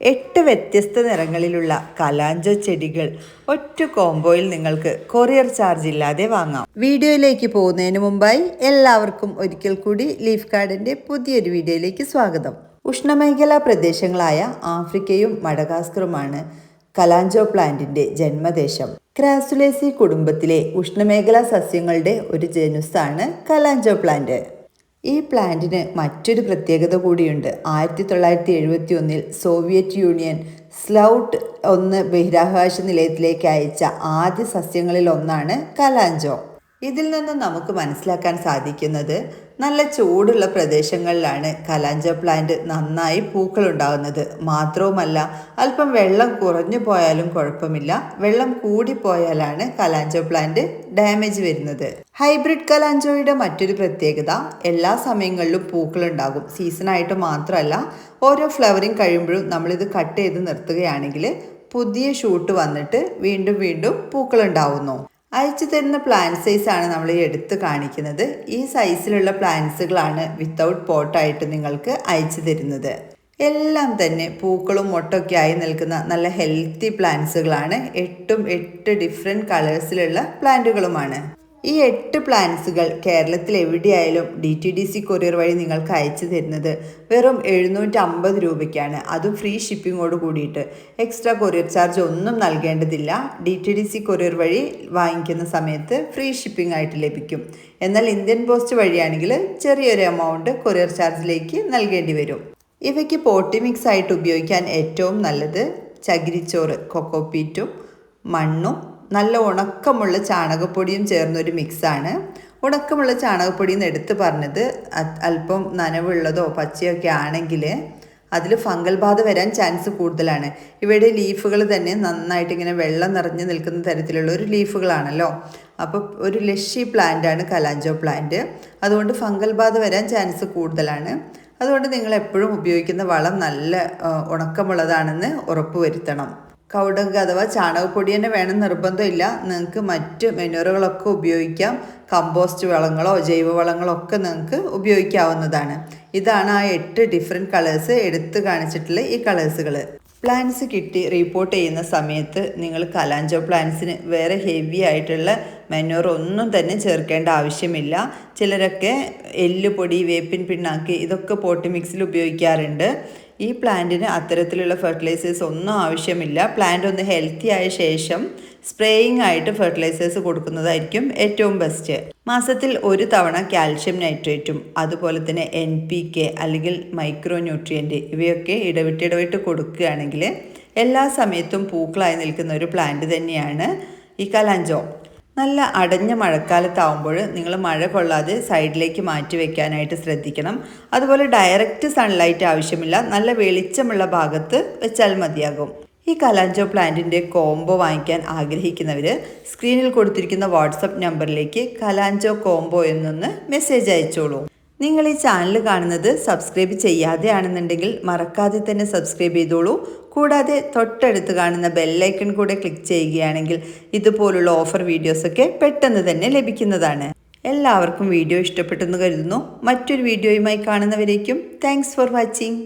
8 വ്യത്യസ്ത നിറങ്ങളിലുള്ള കലാഞ്ചോ ചെടികൾ ഒറ്റ കോംബോയിൽ നിങ്ങൾക്ക് കൊറിയർ ചാർജ് ഇല്ലാതെ വാങ്ങാം. വീഡിയോയിലേക്ക് പോകുന്നതിന് മുമ്പായി എല്ലാവർക്കും ഒരിക്കൽ കൂടി ലീഫ് ഗാർഡന്റെ പുതിയൊരു വീഡിയോയിലേക്ക് സ്വാഗതം. ഉഷ്ണമേഖലാ പ്രദേശങ്ങളായ ആഫ്രിക്കയും മഡഗാസ്കറുമാണ് കലാഞ്ചോ പ്ലാന്റിന്റെ ജന്മദേശം. ക്രാസുലേസി കുടുംബത്തിലെ ഉഷ്ണമേഖലാ സസ്യങ്ങളുടെ ഒരു ജനുസാണ് കലാഞ്ചോ പ്ലാന്റ്. ഈ പ്ലാന്റിന് മറ്റൊരു പ്രത്യേകത കൂടിയുണ്ട്. 1971 സോവിയറ്റ് യൂണിയൻ സ്ലൗട്ട് 1 ബഹിരാകാശ നിലയത്തിലേക്ക് അയച്ച ആദ്യ സസ്യങ്ങളിൽ ഒന്നാണ് കലാഞ്ചോ. ഇതിൽ നിന്ന് നമുക്ക് മനസ്സിലാക്കാൻ സാധിക്കുന്നത് നല്ല ചൂടുള്ള പ്രദേശങ്ങളിലാണ് കലാഞ്ചോ പ്ലാന്റ് നന്നായി പൂക്കളുണ്ടാകുന്നത്. മാത്രവുമല്ല, അല്പം വെള്ളം കുറഞ്ഞു പോയാലും കുഴപ്പമില്ല, വെള്ളം കൂടിപ്പോയാലാണ് കലാഞ്ചോ പ്ലാന്റ് ഡാമേജ് വരുന്നത്. ഹൈബ്രിഡ് കലാഞ്ചോയുടെ മറ്റൊരു പ്രത്യേകത എല്ലാ സമയങ്ങളിലും പൂക്കളുണ്ടാകും. സീസണായിട്ട് മാത്രമല്ല, ഓരോ ഫ്ലവറിങ് കഴിയുമ്പോഴും നമ്മളിത് കട്ട് ചെയ്ത് നിർത്തുകയാണെങ്കിൽ പുതിയ ഷൂട്ട് വന്നിട്ട് വീണ്ടും വീണ്ടും പൂക്കളുണ്ടാവുന്നു. അയച്ചു തരുന്ന പ്ലാന്റ് സൈസാണ് നമ്മൾ എടുത്ത് കാണിക്കുന്നത്. ഈ സൈസിലുള്ള പ്ലാന്റ്സുകളാണ് വിത്തൗട്ട് പോട്ടായിട്ട് നിങ്ങൾക്ക് അയച്ചു തരുന്നത്. എല്ലാം തന്നെ പൂക്കളും മൊട്ടൊക്കെ ആയി നിൽക്കുന്ന നല്ല ഹെൽത്തി പ്ലാന്റ്സുകളാണ്. 8 ഡിഫറെൻറ്റ് കളേഴ്സിലുള്ള പ്ലാന്റുകളുമാണ്. ഈ 8 പ്ലാന്റ്സുകൾ കേരളത്തിൽ എവിടെയായാലും DTDC കൊറിയർ വഴി നിങ്ങൾക്ക് അയച്ചു തരുന്നത് വെറും 750 രൂപയ്ക്കാണ്. അതും ഫ്രീ ഷിപ്പിങ്ങോട് കൂടിയിട്ട്. എക്സ്ട്രാ കൊറിയർ ചാർജ് ഒന്നും നൽകേണ്ടതില്ല. DTDC കൊറിയർ വഴി വാങ്ങിക്കുന്ന സമയത്ത് ഫ്രീ ഷിപ്പിംഗ് ആയിട്ട് ലഭിക്കും. എന്നാൽ ഇന്ത്യൻ പോസ്റ്റ് വഴിയാണെങ്കിൽ ചെറിയൊരു എമൗണ്ട് കൊറിയർ ചാർജിലേക്ക് നൽകേണ്ടി വരും. ഇവയ്ക്ക് പോട്ടി മിക്സ് ആയിട്ട് ഉപയോഗിക്കാൻ ഏറ്റവും നല്ലത് ചകിരിച്ചോറ്, കൊക്കോപീറ്റും മണ്ണും നല്ല ഉണക്കമുള്ള ചാണകപ്പൊടിയും ചേർന്നൊരു മിക്സാണ്. ഉണക്കമുള്ള ചാണകപ്പൊടി എന്ന് എടുത്ത് പറഞ്ഞത് അല്പം നനവുള്ളതോ പച്ചയൊക്കെ ആണെങ്കിൽ അതിൽ ഫംഗൽ ബാധ വരാൻ ചാൻസ് കൂടുതലാണ്. ഇവയുടെ ലീഫുകൾ തന്നെ നന്നായിട്ട് ഇങ്ങനെ വെള്ളം നിറഞ്ഞു നിൽക്കുന്ന തരത്തിലുള്ള ഒരു ലീഫുകളാണല്ലോ. അപ്പോൾ ഒരു ലഷി പ്ലാന്റാണ് കലാഞ്ചോ പ്ലാന്റ്. അതുകൊണ്ട് ഫംഗൽ ബാധ വരാൻ ചാൻസ് കൂടുതലാണ്. അതുകൊണ്ട് നിങ്ങൾ എപ്പോഴും ഉപയോഗിക്കുന്ന വളം നല്ല ഉണക്കമുള്ളതാണെന്ന് ഉറപ്പുവരുത്തണം. കൗഡങ്ക് അഥവാ ചാണകപ്പൊടി തന്നെ വേണം നിർബന്ധമില്ല. നിങ്ങൾക്ക് മറ്റ് മെനൂറുകളൊക്കെ ഉപയോഗിക്കാം. കമ്പോസ്റ്റ് വളങ്ങളോ ജൈവവളങ്ങളോ ഒക്കെ നിങ്ങൾക്ക് ഉപയോഗിക്കാവുന്നതാണ്. ഇതാണ് ആ 8 ഡിഫറെൻറ്റ് കളേഴ്സ് എടുത്ത് കാണിച്ചിട്ടുള്ള ഈ കളേഴ്സുകൾ. പ്ലാന്റ്സ് കിട്ടി റിപ്പോർട്ട് ചെയ്യുന്ന സമയത്ത് നിങ്ങൾ കലാഞ്ചോ പ്ലാന്റ്സിന് വേറെ ഹെവി ആയിട്ടുള്ള മെനൂർ ഒന്നും തന്നെ ചേർക്കേണ്ട ആവശ്യമില്ല. ചിലരൊക്കെ എല്ലുപൊടി, വേപ്പിൻ പിണ്ണാക്ക് ഇതൊക്കെ പോട്ടി മിക്സിൽ ഉപയോഗിക്കാറുണ്ട്. ഈ പ്ലാന്റിന് അത്തരത്തിലുള്ള ഫെർട്ടിലൈസേഴ്സ് ഒന്നും ആവശ്യമില്ല. പ്ലാന്റ് ഒന്ന് ഹെൽത്തി ആയ ശേഷം സ്പ്രേയിങ് ആയിട്ട് ഫെർട്ടിലൈസേഴ്സ് കൊടുക്കുന്നതായിരിക്കും ഏറ്റവും ബെസ്റ്റ്. മാസത്തിൽ 1 തവണ കാൽഷ്യം നൈട്രേറ്റും അതുപോലെ തന്നെ NPK അല്ലെങ്കിൽ മൈക്രോ ന്യൂട്രിയൻറ്റ് ഇവയൊക്കെ ഇടവിട്ട് കൊടുക്കുകയാണെങ്കിൽ എല്ലാ സമയത്തും പൂക്കളായി നിൽക്കുന്ന ഒരു പ്ലാന്റ് തന്നെയാണ് ഈ കലാഞ്ചോ. നല്ല അടഞ്ഞ മഴക്കാലത്താവുമ്പോൾ നിങ്ങൾ മഴ കൊള്ളാതെ സൈഡിലേക്ക് മാറ്റി വെക്കാനായിട്ട് ശ്രദ്ധിക്കണം. അതുപോലെ ഡയറക്റ്റ് സൺലൈറ്റ് ആവശ്യമില്ല, നല്ല വെളിച്ചമുള്ള ഭാഗത്ത് വെച്ചാൽ മതിയാകും. ഈ കലാഞ്ചോ പ്ലാന്റിൻ്റെ കോംബോ വാങ്ങിക്കാൻ ആഗ്രഹിക്കുന്നവർ സ്ക്രീനിൽ കൊടുത്തിരിക്കുന്ന വാട്സപ്പ് നമ്പറിലേക്ക് കലാഞ്ചോ കോംബോ എന്നൊന്ന് മെസ്സേജ് അയച്ചോളൂ. നിങ്ങൾ ഈ ചാനൽ കാണുന്നത് സബ്സ്ക്രൈബ് ചെയ്യാതെ ആണെന്നുണ്ടെങ്കിൽ മറക്കാതെ തന്നെ സബ്സ്ക്രൈബ് ചെയ്തോളൂ. കൂടാതെ തൊട്ടടുത്ത് കാണുന്ന ബെല്ലൈക്കൺ കൂടെ ക്ലിക്ക് ചെയ്യുകയാണെങ്കിൽ ഇതുപോലുള്ള ഓഫർ വീഡിയോസൊക്കെ പെട്ടെന്ന് തന്നെ ലഭിക്കുന്നതാണ്. എല്ലാവർക്കും വീഡിയോ ഇഷ്ടപ്പെട്ടെന്ന് കരുതുന്നു. മറ്റൊരു വീഡിയോയുമായി കാണുന്നവരേക്കും താങ്ക്സ് ഫോർ വാച്ചിങ്.